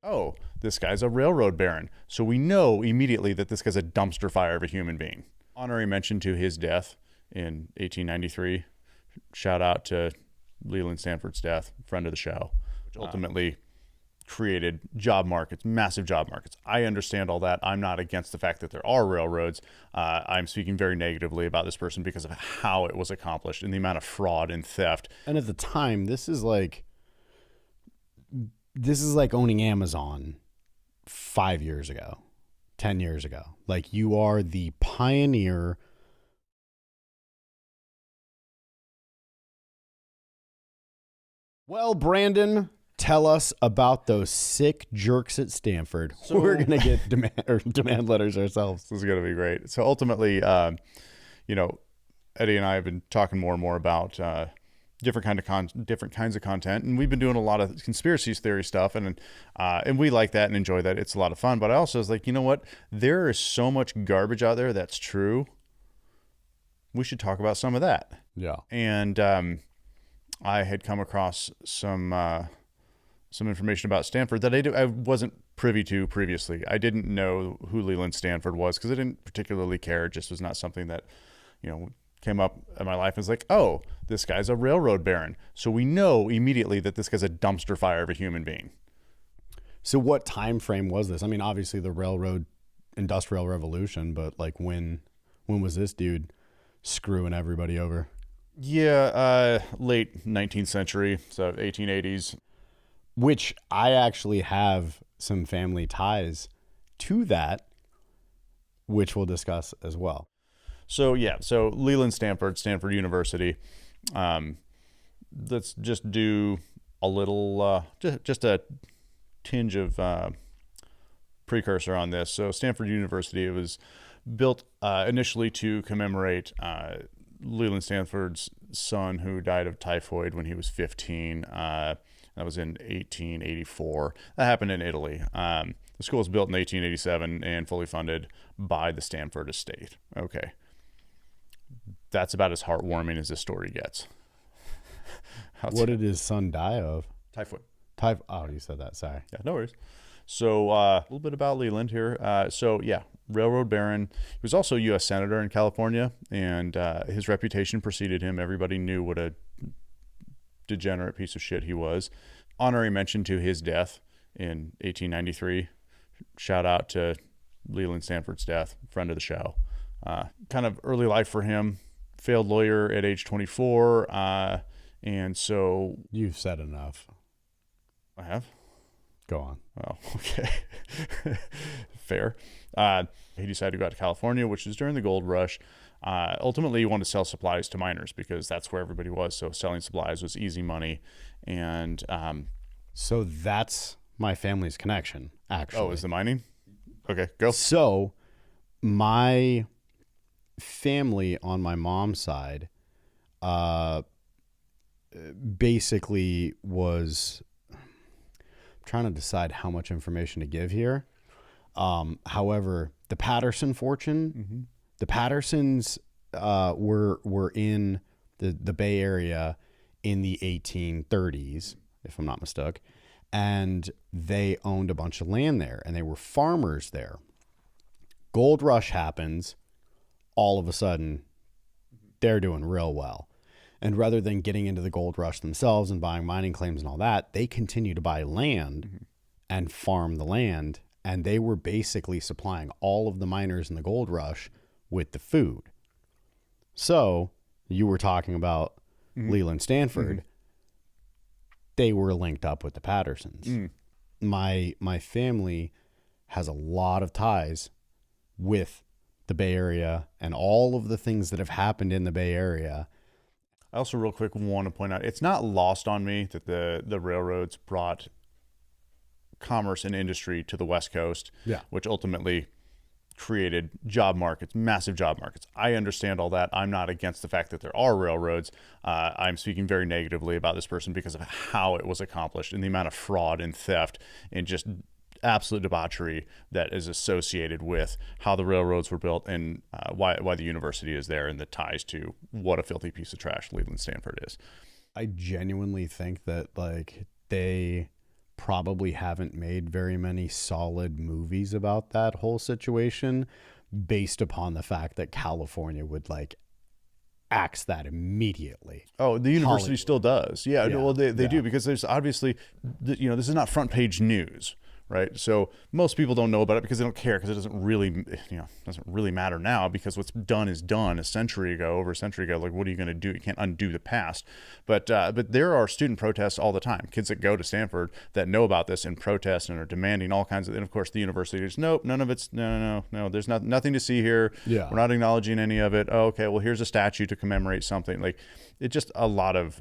oh, this guy's a railroad baron. So we know immediately that this guy's a dumpster fire of a human being. Honorary mention to his death in 1893. Shout out to Leland Stanford's death, friend of the show, which ultimately created job markets, massive job markets. I understand all that. I'm not against the fact that there are railroads. I'm speaking very negatively about this person because of how it was accomplished and the amount of fraud and theft. And at the time, this is like owning Amazon 5 years ago, 10 years ago. Like, you are the pioneer. Well, Branden, tell us about those sick jerks at Stanford. So, we're going to get demand letters ourselves. This is going to be great. So ultimately, Eddie and I have been talking more and more about different kinds of content, and we've been doing a lot of conspiracy theory stuff, and we like that and enjoy that. It's a lot of fun. But I also was like, you know what? There is so much garbage out there that's true. We should talk about some of that. Yeah. And I had come across some information about Stanford that I wasn't privy to previously. I didn't know who Leland Stanford was because I didn't particularly care. It just was not something that, came up in my life. It was like, oh, this guy's a railroad baron. So we know immediately that this guy's a dumpster fire of a human being. So what time frame was this? I mean, obviously the railroad industrial revolution, but like when was this dude screwing everybody over? Yeah, late 19th century, so 1880s. Which I actually have some family ties to that, which we'll discuss as well. So Leland Stanford, Stanford University. Let's just do a little, just a tinge of precursor on this. So Stanford University, it was built initially to commemorate Leland Stanford's son who died of typhoid when he was 15. That was in 1884. That happened in Italy. The school was built in 1887 and fully funded by the Stanford estate. Okay. That's about as heartwarming as this story gets. What did his son die of? Typhoid. Oh, you said that. Sorry. Yeah, no worries. So a little bit about Leland here. Railroad baron. He was also a U.S. Senator in California, and his reputation preceded him. Everybody knew what a degenerate piece of shit he was. Honorary mention to his death in 1893. Shout out to Leland Stanford's death, friend of the show. Kind of early life for him. Failed lawyer at age 24. And so... You've said enough. I have? Go on. Oh, okay. Fair. He decided to go out to California, which was during the gold rush. Ultimately, he wanted to sell supplies to miners because that's where everybody was. So selling supplies was easy money. And so that's my family's connection, actually. Oh, is the mining? Okay, go. So my family on my mom's side basically was... trying to decide how much information to give here. However, the Patterson fortune, the Pattersons were in the Bay Area in the 1830s, if I'm not mistaken, and they owned a bunch of land there, and they were farmers there. Gold rush happens, all of a sudden, they're doing real well. And rather than getting into the gold rush themselves and buying mining claims and all that, they continue to buy land and farm the land. And they were basically supplying all of the miners in the gold rush with the food. So you were talking about Leland Stanford. They were linked up with the Pattersons. My family has a lot of ties with the Bay Area and all of the things that have happened in the Bay Area. I also real quick want to point out, it's not lost on me that the railroads brought commerce and industry to the West Coast, which ultimately created job markets, massive job markets. I understand all that. I'm not against the fact that there are railroads. I'm speaking very negatively about this person because of how it was accomplished and the amount of fraud and theft and just absolute debauchery that is associated with how the railroads were built and why the university is there and the ties to what a filthy piece of trash Leland Stanford is. I genuinely think that like they probably haven't made very many solid movies about that whole situation based upon the fact that California would like axe that immediately. Oh, the university Hollywood. still does. Yeah, Yeah, well, they yeah. do, because there's obviously, this is not front page news, right? So most people don't know about it because they don't care, because it doesn't really matter now, because what's done is done over a century ago. Like, what are you going to do? You can't undo the past. But there are student protests all the time. Kids that go to Stanford that know about this and protest and are demanding all kinds of. And of course, the university is nope, none of it's no. There's nothing to see here. Yeah. We're not acknowledging any of it. Oh, okay, well, here's a statue to commemorate something. Like, it's just a lot of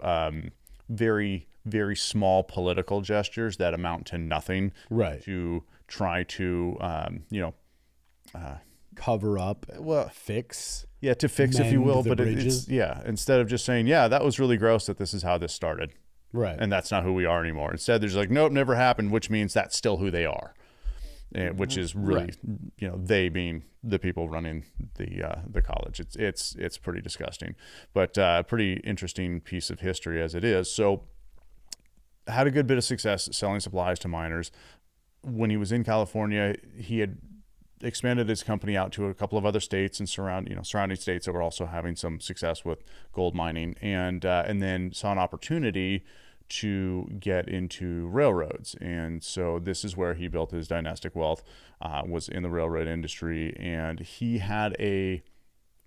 very, very small political gestures that amount to nothing. Right. To try to cover up, fix. Yeah, to fix, if you will, but bridges. Instead of just saying, yeah, that was really gross that this is how this started. Right. And that's not who we are anymore. Instead, there's like, nope, never happened, which means that's still who they are. Which is really, they being the people running the college. It's pretty disgusting, but pretty interesting piece of history as it is. So had a good bit of success selling supplies to miners. When he was in California, he had expanded his company out to a couple of other states and surrounding states that were also having some success with gold mining, and then saw an opportunity to get into railroads. And so this is where he built his dynastic wealth, was in the railroad industry. And he had a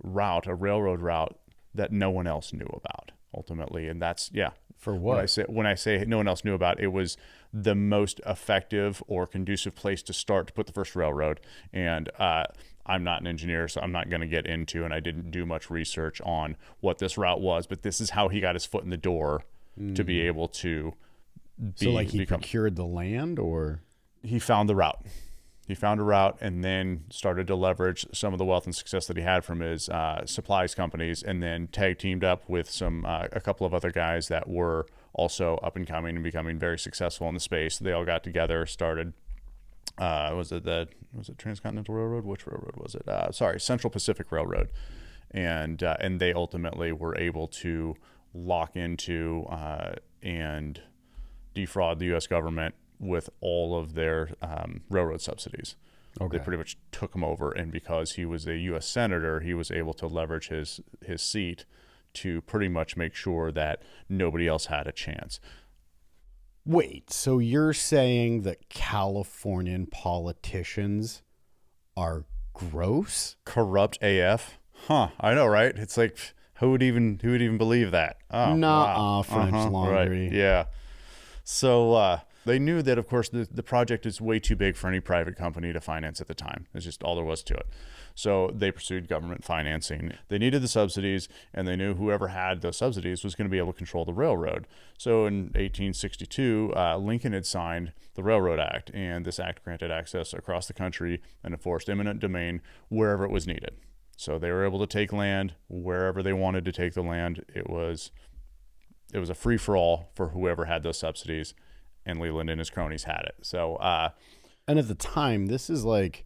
railroad route that no one else knew about ultimately. And that's, For what? When I say no one else knew about, it was the most effective or conducive place to start to put the first railroad. And I'm not an engineer, so I'm not going to get into, and I didn't do much research on what this route was, but this is how he got his foot in the door to be able to procured the land, or he found the route. He found a route and then started to leverage some of the wealth and success that he had from his supplies companies, and then tag teamed up with a couple of other guys that were also up and coming and becoming very successful in the space. They all got together, started. Was it Transcontinental Railroad? Which railroad was it? Central Pacific Railroad, and they ultimately were able to lock into and defraud the U.S. government with all of their railroad subsidies. Okay. They pretty much took him over, and because he was a U.S. senator, he was able to leverage his seat to pretty much make sure that nobody else had a chance. Wait, so you're saying that Californian politicians are gross? Corrupt AF? Huh, I know, right? It's like, who would even believe that? Oh, wow. French laundry. Right. Yeah. So they knew that, of course, the project is way too big for any private company to finance at the time. It's just all there was to it. So they pursued government financing. They needed the subsidies, and they knew whoever had those subsidies was going to be able to control the railroad. So in 1862, Lincoln had signed the Railroad Act, and this act granted access across the country and enforced eminent domain wherever it was needed. So they were able to take land wherever they wanted to take the land. It was a free-for-all for whoever had those subsidies, and Leland and his cronies had it. So, and at the time, this is like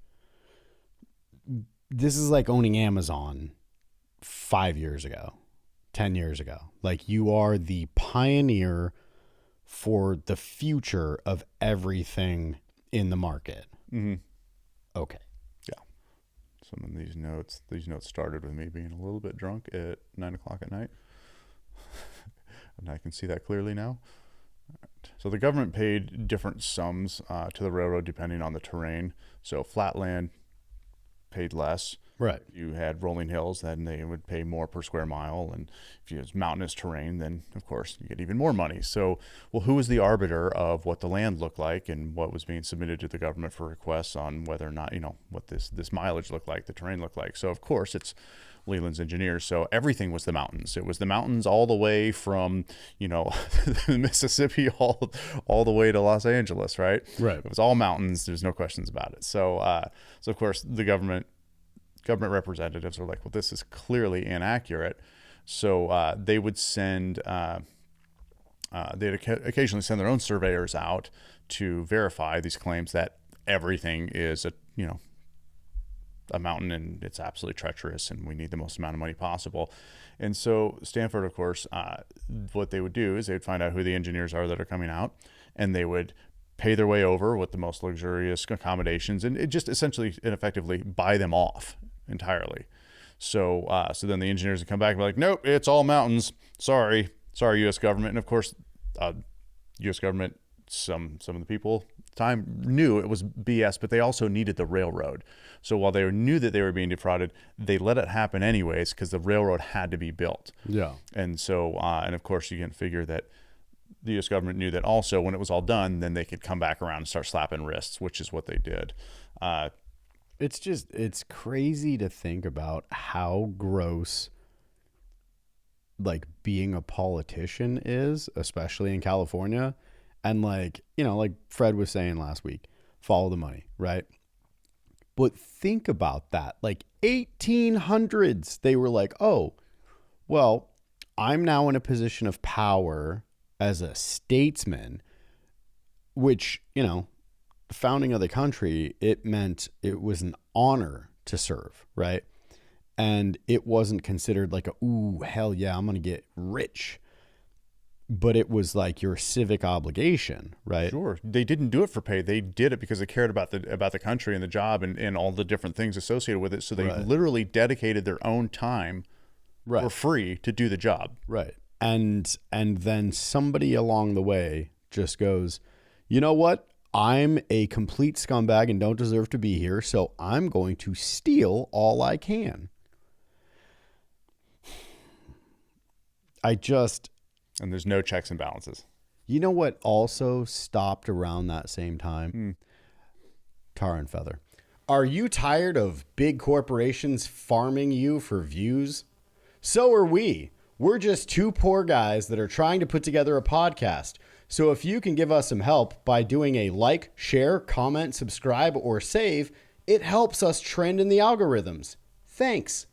owning Amazon 5 years ago, 10 years ago. Like, you are the pioneer for the future of everything in the market. Mm-hmm. Okay. Yeah. Some of these notes started with me being a little bit drunk at 9:00 at night. And I can see that clearly now. Right. So the government paid different sums to the railroad depending on the terrain. So flat land paid less. Right. If you had rolling hills, then they would pay more per square mile. And if you had mountainous terrain, then of course you get even more money. So, well, who was the arbiter of what the land looked like and what was being submitted to the government for requests on whether or not, what this mileage looked like, the terrain looked like? So of course it's Leland's engineers. So everything was the mountains. It was the mountains all the way from, Mississippi all the way to Los Angeles, right? Right. It was all mountains. There's no questions about it. So of course the government representatives are like, well, this is clearly inaccurate. So they would send, they'd occasionally send their own surveyors out to verify these claims that everything is a mountain and it's absolutely treacherous and we need the most amount of money possible. And so Stanford, of course, what they would do is they would find out who the engineers are that are coming out, and they would pay their way over with the most luxurious accommodations, and it just essentially and effectively buy them off entirely. So then the engineers would come back and be like, nope, it's all mountains. Sorry, U.S. government. And of course, U.S. government, some of the people at the time knew it was BS, but they also needed the railroad. So while they knew that they were being defrauded, they let it happen anyways because the railroad had to be built. Yeah. And so, and of course, you can figure that the U.S. government knew that also when it was all done, then they could come back around and start slapping wrists, which is what they did. It's crazy to think about how gross like being a politician is, especially in California. And like, you know, like Fred was saying last week, follow the money, right? But think about that. Like 1800s, they were like, oh, well, I'm now in a position of power as a statesman, which, you know, the founding of the country, it meant it was an honor to serve, right? And it wasn't considered like ooh, hell yeah, I'm going to get rich. But it was like your civic obligation, right? Sure. They didn't do it for pay. They did it because they cared about the country and the job and all the different things associated with it. So they literally dedicated their own time for free to do the job. Right. And then somebody along the way just goes, you know what? I'm a complete scumbag and don't deserve to be here, so I'm going to steal all I can. And there's no checks and balances. You know what also stopped around that same time? Tar and feather. Are you tired of big corporations farming you for views? So are we. We're just two poor guys that are trying to put together a podcast. So if you can give us some help by doing a like, share, comment, subscribe, or save, it helps us trend in the algorithms. Thanks.